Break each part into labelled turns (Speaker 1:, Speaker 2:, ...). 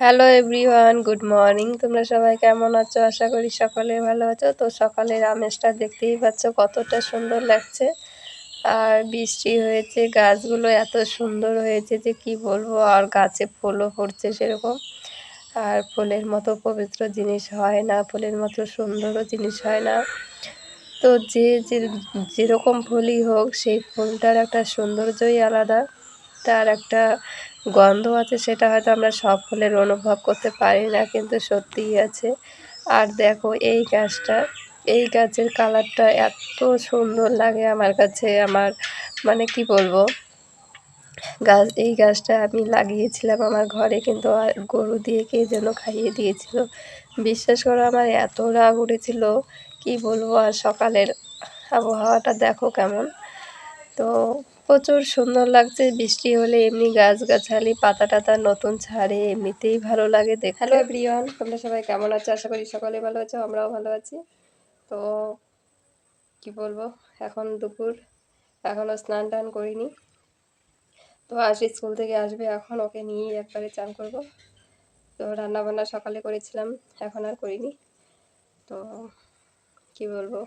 Speaker 1: Hello everyone, good morning. তোমরা সবাই কেমন আছো? আশা করি সকলে ভালো আছো। তো সকালের আমেজটা দেখতেই পাচ্ছ কতটা সুন্দর লাগছে। আর বৃষ্টি হয়েছে, গাছগুলো এত সুন্দর হয়েছে যে কি বলবো। আর গাছে ফুলও ফুটছে সেরকম। আর ফুলের মতো পবিত্র জিনিস হয় না, ফুলের মতো সুন্দরও জিনিস হয় না। তো যেরকম ফুলই হোক, সেই ফুলটার একটা সৌন্দর্যই আলাদা, তার একটা গন্ধ আছে, সেটা হয়তো আমরা সব ফুলের অনুভব করতে পারি না, কিন্তু সত্যিই আছে। আর দেখো এই গাছের কালারটা এত সুন্দর লাগে আমার কাছে। আমার মানে কি বলবো, এই গাছটা আমি লাগিয়েছিলাম আমার ঘরে, কিন্তু গরু দিয়ে কে যেন খাইয়ে দিয়েছিল। বিশ্বাস করো, আমার এত রাগ উঠেছিল কি বলবো। আর সকালের আবহাওয়াটা দেখো কেমন। তো প্রচুর সুন্দর লাগছে। বৃষ্টি হলে এমনি গাছগাছালি পাতা টাতা নতুন ছাড়ে, এমনিতেই ভালো লাগে দেখতে। হ্যালো এভরিওয়ান, তোমরা সবাই কেমন আছো? আশা করি সকলে ভালো আছো, আমরাও ভালো আছি। তো কি বলবো, এখন দুপুর, এখনও স্নান টান করিনি। তো স্কুল থেকে আসবে এখন, ওকে নিয়েই একবারে চান করব। তো রান্নাবান্না সকালে করেছিলাম, এখন আর করিনি। তো কি বলবো,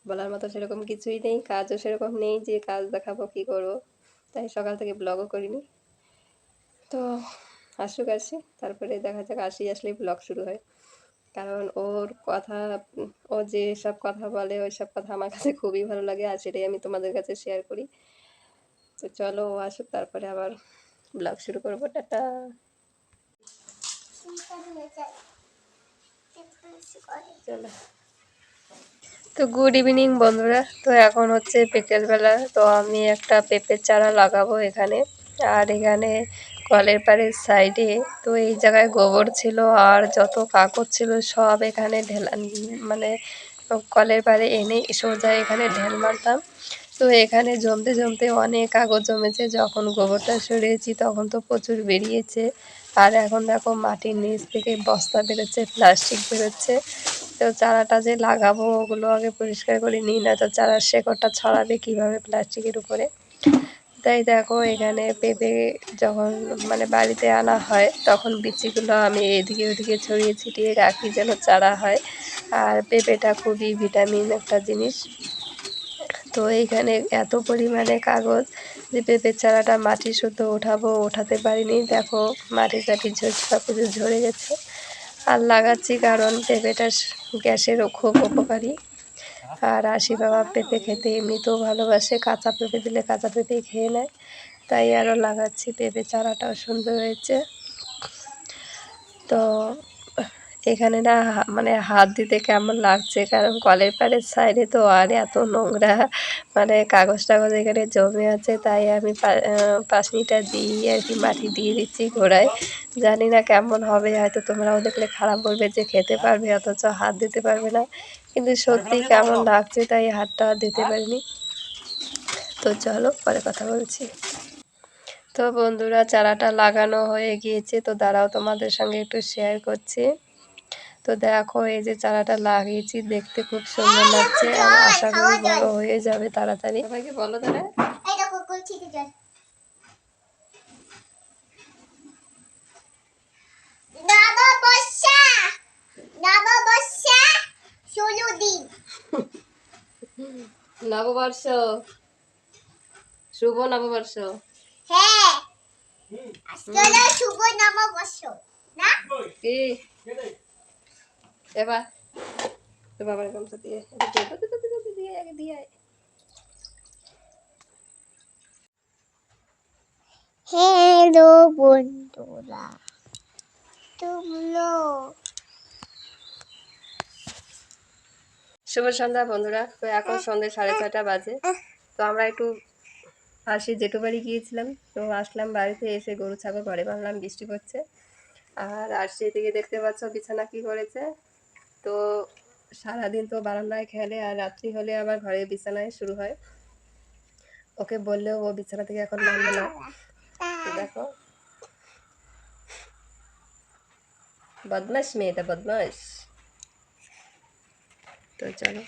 Speaker 1: বলার মতো সেরকম কিছুই নেই, কাজও সেরকম নেই যে কাজ দেখাবো কি করবো, তাই সকাল থেকে ব্লগও করিনি। তো আসি, তারপরে দেখা যাক, আসলেই ব্লগ শুরু হয়। কারণ ওর কথা, ও যে সব কথা বলে, ওই সব কথা আমার কাছে খুবই ভালো লাগে, আর সেটাই আমি তোমাদের কাছে শেয়ার করি। তো চলো ও আসুক, তারপরে আবার ব্লগ শুরু করবো। টাটা। চলো। তো গুড ইভিনিং বন্ধুরা। তো এখন হচ্ছে বিকেলবেলা। তো আমি একটা পেঁপের চারা লাগাবো এখানে। আর এখানে কলের পাড়ের সাইডে, তো এই জায়গায় গোবর ছিল আর যত কাগজ ছিল সব এখানে ঢেলা, মানে কলের পাড়ে এনে সোজা এখানে ঢেল মারতাম। তো এখানে জমতে জমতে অনেক কাগজ জমেছে। যখন গোবরটা সরিয়েছি তখন তো প্রচুর বেরিয়েছে। আর এখন দেখো মাটির নিচ থেকে বস্তা বেরোচ্ছে, প্লাস্টিক বেরোচ্ছে। তো চারাটা যে লাগাবো ওগুলো আগে পরিষ্কার করে নিই, না তো চারার শেকড়টা ছড়াবে কীভাবে প্লাস্টিকের উপরে। তাই দেখো এখানে পেঁপে যখন মানে বাড়িতে আনা হয়, তখন বিচিগুলো আমি এদিকে ওদিকে ছড়িয়ে ছিটিয়ে রাখি যেন চারা হয়। আর পেঁপেটা খুবই ভিটামিন একটা জিনিস। তো এইখানে এত পরিমাণে কাগজ যে পেঁপের চারাটা মাটি শুদ্ধ ওঠাতে পারিনি। দেখো মাটি টাটি সব কিছু ঝরে গেছে। আর লাগাচ্ছি কারণ পেঁপেটা গ্যাসেরও খুব উপকারী। আর বাবা পেঁপে খেতে এমনিতেও ভালোবাসে, কাঁচা পেঁপে দিলে কাঁচা পেঁপেই খেয়ে নেয়। তাই আরও লাগাচ্ছি, পেঁপে চারাটাও সুন্দর হয়েছে। তো এখানে না মানে হাত দিতে কেমন লাগছে, কারণ কলের পাড়ের সাইডে তো আর এত নোংরা মানে কাগজ টাগজ এখানে জমে আছে। তাই আমি পাশনিটা দিয়ে আর কি মাটি দিয়ে দিচ্ছি গোড়ায়। জানি না কেমন হবে, হয়তো তোমরাও দেখলে খারাপ বলবে যে খেতে পারবে অথচ হাত দিতে পারবে না, কিন্তু সত্যি কেমন লাগছে তাই হাতটা দিতে পারিনি। তো চলো পরে কথা বলছি। তো বন্ধুরা, চারাটা লাগানো হয়ে গিয়েছে। তো দাঁড়াও, তোমাদের সঙ্গে একটু শেয়ার করছি। তো দেখো এই যে চারাটা লাগিয়েছি, দেখতে খুব সুন্দর লাগছে। আর আশা করি বড় হয়ে যাবে তাড়াতাড়ি। সবাইকে বলো তারা। নববর্ষ, শুভ নববর্ষ। হ্যাঁ, আজকে শুভ নববর্ষ না কি? এবার তো বাবার গামছা দিয়ে দিয়ে আগে দিয়ে। হ্যালো বন্ধুরা, শুভ সন্ধ্যা বন্ধুরা। তো এখন সন্ধ্যে 6:30 বাজে। তো আমরা একটু জেঠু বাড়ি গিয়েছিলাম। তো আসলাম বাড়িতে, এসে গরু ছাগল ঘরে বাঁধলাম, বৃষ্টি পড়ছে। আর দিকে দেখতে পাচ্ছ বিছানা কি করেছে। তো সারাদিন তো বারান্দায় খেলে, আর রাত্রি হলে আবার ঘরে বিছানায় শুরু হয়। ওকে বললেও ও বিছানা থেকে এখন নামবে না। দেখো বদমাস মেয়েটা, বদমাস। তো চলো।